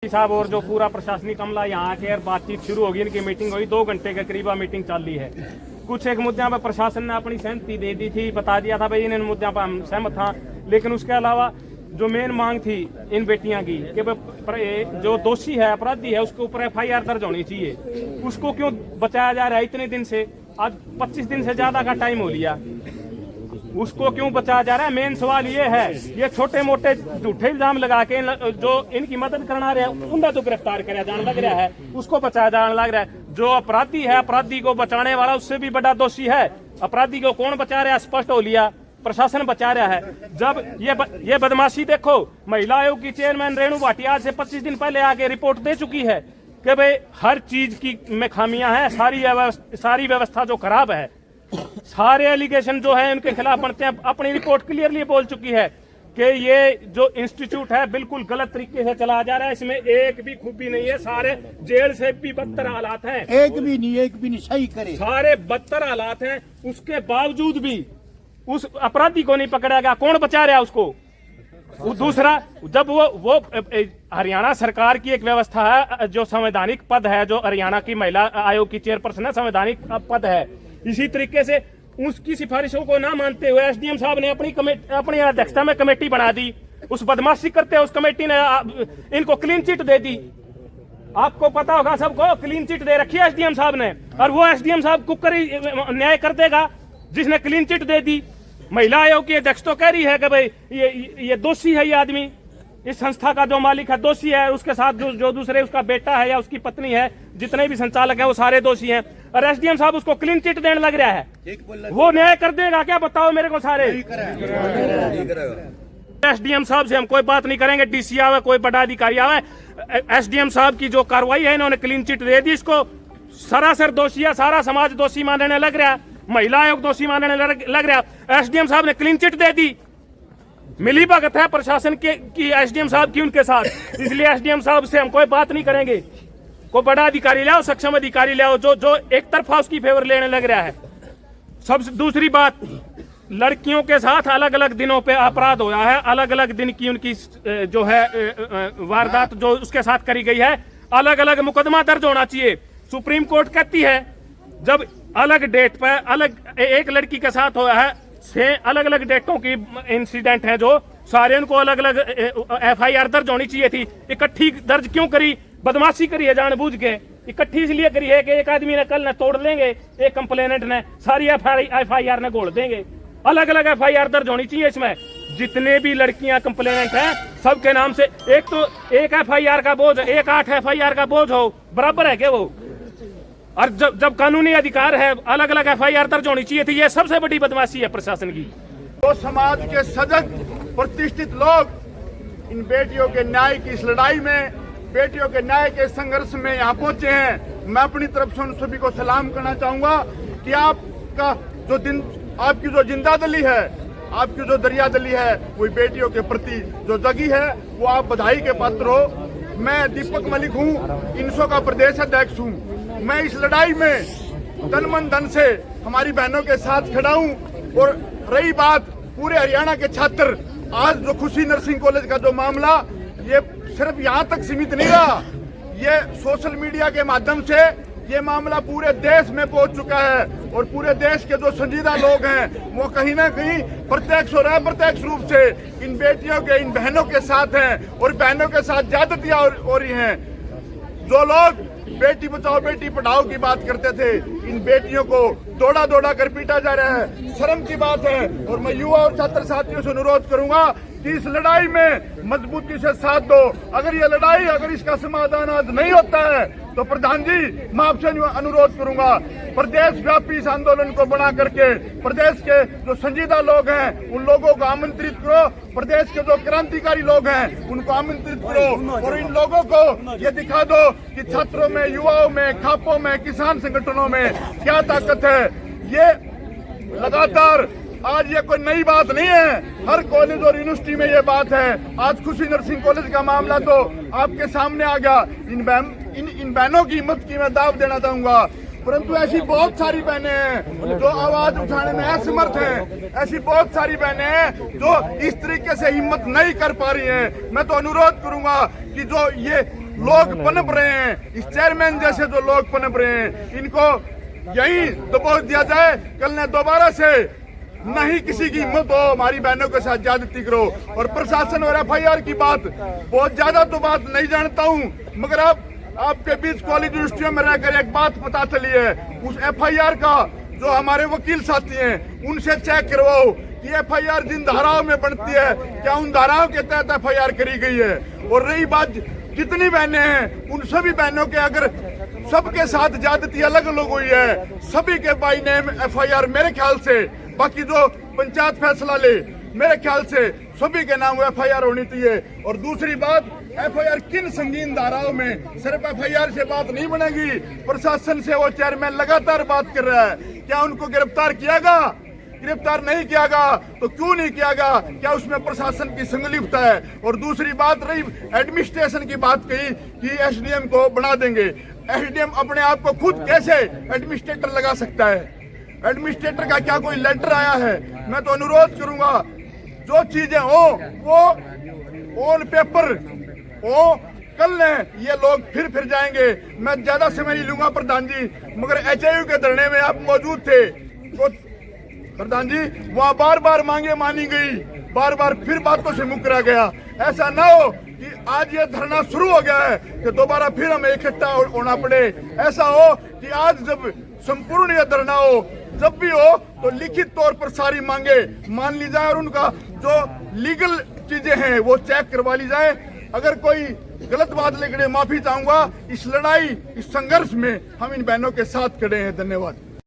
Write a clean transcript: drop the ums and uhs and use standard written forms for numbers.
SP साहब और जो पूरा प्रशासनिक अमला यहाँ आके बातचीत शुरू होगी, इनकी मीटिंग हुई, 2 घंटे के करीब मीटिंग चल रही है। कुछ एक मुद्दों पर प्रशासन ने अपनी सहमति दे दी थी, बता दिया था भाई इन मुद्दों पर हम सहमत था, लेकिन उसके अलावा जो मेन मांग थी इन बेटियां की कि जो दोषी है, अपराधी है, उसके ऊपर FIR दर्ज होनी चाहिए। उसको क्यों बचाया जा रहा है इतने दिन से? आज 25 दिन से ज्यादा का टाइम हो लिया, उसको क्यों बचाया जा रहा है? मेन सवाल ये है। ये छोटे मोटे झूठे इल्जाम लगा के जो इनकी मदद करना रहे उन्हें तो गिरफ्तार कराया जाने लग रहा है, उसको बचाया जाने लग रहा है। जो अपराधी है, अपराधी को बचाने वाला उससे भी बड़ा दोषी है। अपराधी को कौन बचा रहा है? स्पष्ट हो लिया, प्रशासन बचा रहा है। जब ये बदमाशी देखो, महिला आयोग की चेयरमैन रेणु भाटिया आज से 25 दिन पहले आके रिपोर्ट दे चुकी है कि भाई हर चीज की में खामियां हैं, सारी व्यवस्था जो खराब है, सारे एलिगेशन जो है उनके खिलाफ बनते हैं। अपनी रिपोर्ट क्लियरली बोल चुकी है कि ये जो इंस्टीट्यूट है बिल्कुल गलत तरीके से चला जा रहा है, इसमें एक भी खूबी नहीं है, सारे जेल से भी बदतर हालात हैं, एक भी नहीं सही करे, सारे बदतर हालात हैं। उसके बावजूद भी उस अपराधी को नहीं पकड़ा गया, कौन बचा रहा है उसको? दूसरा, जब वो हरियाणा सरकार की एक व्यवस्था है, जो संवैधानिक पद है, जो हरियाणा की महिला आयोग की चेयरपर्सन है, संवैधानिक पद है, इसी तरीके से उसकी सिफारिशों को ना मानते हुए एसडीएम साहब ने अपनी अध्यक्षता में कमेटी बना दी। उस बदमाशी करते हुए उस कमेटी ने इनको क्लीन चिट दे दी। आपको पता होगा सबको, क्लीन चिट दे रखी है एसडीएम साहब ने, और वो एसडीएम साहब कुकर न्याय कर देगा जिसने क्लीन चिट दे दी। महिला आयोग की अध्यक्ष तो कह रही है कि भाई ये दोषी है, ये आदमी इस संस्था का जो मालिक है दोषी है, उसके साथ जो दूसरे उसका बेटा है या उसकी पत्नी है, जितने भी संचालक है वो सारे दोषी हैं, और एसडीएम साहब उसको क्लीन चिट देने लग रहा है। वो न्याय कर देगा क्या? बताओ मेरे को सारे। एसडीएम साहब से हम कोई बात नहीं करेंगे, डीसी आवे, कोई बड़ा अधिकारी आवे, एसडीएम साहब की जो कार्रवाई है, इन्होंने क्लीन चिट दे दी, इसको सरासर दोषी है, सारा समाज दोषी मानने लग रहा है, महिला आयोग दोषी मानने लग रहा है। एसडीएम साहब ने क्लीन चिट दे दी, मिली भगत है प्रशासन की एसडीएम साहब की उनके साथ, इसलिए एसडीएम साहब से हम कोई बात नहीं करेंगे। कोई बड़ा अधिकारी लाओ, सक्षम अधिकारी लाओ, जो एक तरफा उसकी फेवर लेने लग रहा है। सबसे दूसरी बात, लड़कियों के साथ अलग अलग दिनों पे अपराध हुआ है, अलग अलग दिन की उनकी जो है वारदात जो उसके साथ करी गई है, अलग अलग मुकदमा दर्ज होना चाहिए। सुप्रीम कोर्ट कहती है जब अलग डेट पर अलग एक लड़की के साथ हुआ है, 6 अलग अलग डेटों की इंसिडेंट है, जो सारे उनको अलग अलग FIR दर्ज होनी चाहिए थी, इकट्ठी दर्ज क्यों करी? बदमाशी करी है जानबूझ के, इकट्ठी इसलिए करी है कि एक आदमी ने कल ने तोड़ लेंगे, एक कंप्लेनेंट ने सारी FIR ने घोल देंगे। अलग अलग FIR दर्ज होनी चाहिए इसमें। जितने भी लड़कियां कंप्लेनेंट हैं सबके नाम से एक FIR का बोझ, 8 FIR का बोझ हो, बराबर है क्या वो? और जब कानूनी अधिकार है, अलग अलग FIR दर्ज होनी चाहिए थी। ये सबसे बड़ी बदमाशी है प्रशासन की। तो समाज के सजग प्रतिष्ठित लोग इन बेटियों के न्याय की इस लड़ाई में, बेटियों के न्याय के संघर्ष में यहाँ पहुंचे हैं। मैं अपनी तरफ से उन सभी को सलाम करना चाहूंगा कि आपका जो आपकी जो जिंदादिली है, आपकी जो दरियादिली है, वो बेटियों के प्रति जो जगी है, वो आप बधाई के पात्र हो। मैं दीपक मलिक हूँ, इनसो का प्रदेश अध्यक्ष हूँ। मैं इस लड़ाई में तन मन धन से हमारी बहनों के साथ खड़ा हूँ। और रही बात पूरे हरियाणा के छात्र, आज जो खुशी नर्सिंग कॉलेज का जो मामला, ये सिर्फ यहाँ तक सीमित नहीं रहा, ये सोशल मीडिया के माध्यम से ये मामला पूरे देश में पहुंच चुका है, और पूरे देश के जो संजीदा लोग हैं वो कहीं ना कहीं प्रत्यक्ष और अप्रत्यक्ष रूप से इन बेटियों के, इन बहनों के साथ हैं, और बहनों के साथ ज्यादतियां हो रही हैं। जो लोग बेटी बचाओ बेटी पढ़ाओ की बात करते थे, इन बेटियों को दौड़ा दौड़ा कर पीटा जा रहा है, शर्म की बात है। और मैं युवा और छात्र साथियों से अनुरोध करूंगा कि इस लड़ाई में मजबूती से साथ दो। अगर ये लड़ाई, अगर इसका समाधान आज नहीं होता है, तो प्रधान जी मैं आपसे अनुरोध करूंगा, प्रदेश व्यापी इस आंदोलन को बना करके प्रदेश के जो संजीदा लोग हैं उन लोगों को आमंत्रित करो, प्रदेश के जो क्रांतिकारी लोग हैं उनको आमंत्रित करो, और इन लोगों को ये दिखा दो कि छात्रों में, युवाओं में, खापों में, किसान संगठनों में क्या ताकत है। ये लगातार आज ये कोई नई बात नहीं है, हर कॉलेज और यूनिवर्सिटी में ये बात है। आज खुशी नर्सिंग कॉलेज का मामला तो आपके सामने आ गया। इन बहनों की हिम्मत की मैं दाव देना चाहूंगा, परंतु ऐसी बहुत सारी बहनें हैं जो आवाज उठाने में असमर्थ हैं, ऐसी बहुत सारी बहनें हैं जो इस तरीके से हिम्मत नहीं कर पा रही हैं। मैं तो अनुरोध करूंगा कि जो ये लोग पनप रहे हैं, इस चेयरमैन जैसे जो लोग पनप रहे हैं, इनको यही दबाव दिया जाए, कल ने दोबारा से नहीं किसी की हिम्मत हो हमारी बहनों के साथ ज्यादती करो। और प्रशासन और FIR की बात बहुत ज्यादा तो बात नहीं जानता हूँ, मगर अब आपके बीच कॉलेज यूनिवर्सिटियों में रहकर एक बात पता चली है, उस FIR का जो हमारे वकील साथी हैं उनसे चेक करवाओ कि FIR जिन धाराओं में बनती है क्या उन धाराओं के तहत FIR करी गई है। और रही बात जितनी बहनें हैं उन सभी बहनों के अगर सबके साथ ज्यादती अलग अलग हुई है, सभी के बाई नेम FIR मेरे ख्याल से, बाकी जो पंचायत फैसला ले मेरे ख्याल से सभी के नाम FIR होनी चाहिए। और दूसरी बात, FIR किन संगीन धाराओं में, सिर्फ FIR से बात नहीं बनेगी, प्रशासन से वो चेयरमैन लगातार बात कर रहा है, क्या उनको गिरफ्तार कियागा? गिरफ्तार नहीं कियागा तो क्यों नहीं कियागा? क्या उसमें प्रशासन की संलिप्तता है? और दूसरी बात रही एडमिनिस्ट्रेशन की बात कही कि SDM को बना देंगे। SDM अपने आप को खुद कैसे एडमिनिस्ट्रेटर लगा सकता है? एडमिनिस्ट्रेटर का क्या कोई लेटर आया है? मैं तो अनुरोध करूंगा जो चीजें हो वो ऑन पेपर हो, कल ने ये लोग फिर जाएंगे। मैं ज्यादा समय नहीं लूंगा प्रधान जी, मगर HIU के धरने में आप मौजूद थे तो प्रधान जी वहाँ बार बार मांगे मानी गई, बार बार फिर बातों से मुकरा गया। ऐसा ना हो कि आज ये धरना शुरू हो गया है कि दोबारा फिर हमें इकट्ठा होना पड़े। ऐसा हो कि आज जब संपूर्ण यह धरना हो, जब भी हो तो लिखित तौर पर सारी मांगे मान ली जाए और उनका जो लीगल चीजें हैं वो चेक करवा ली जाए। अगर कोई गलत बात लिखने माफी चाहूंगा। इस लड़ाई, इस संघर्ष में हम इन बहनों के साथ खड़े हैं। धन्यवाद।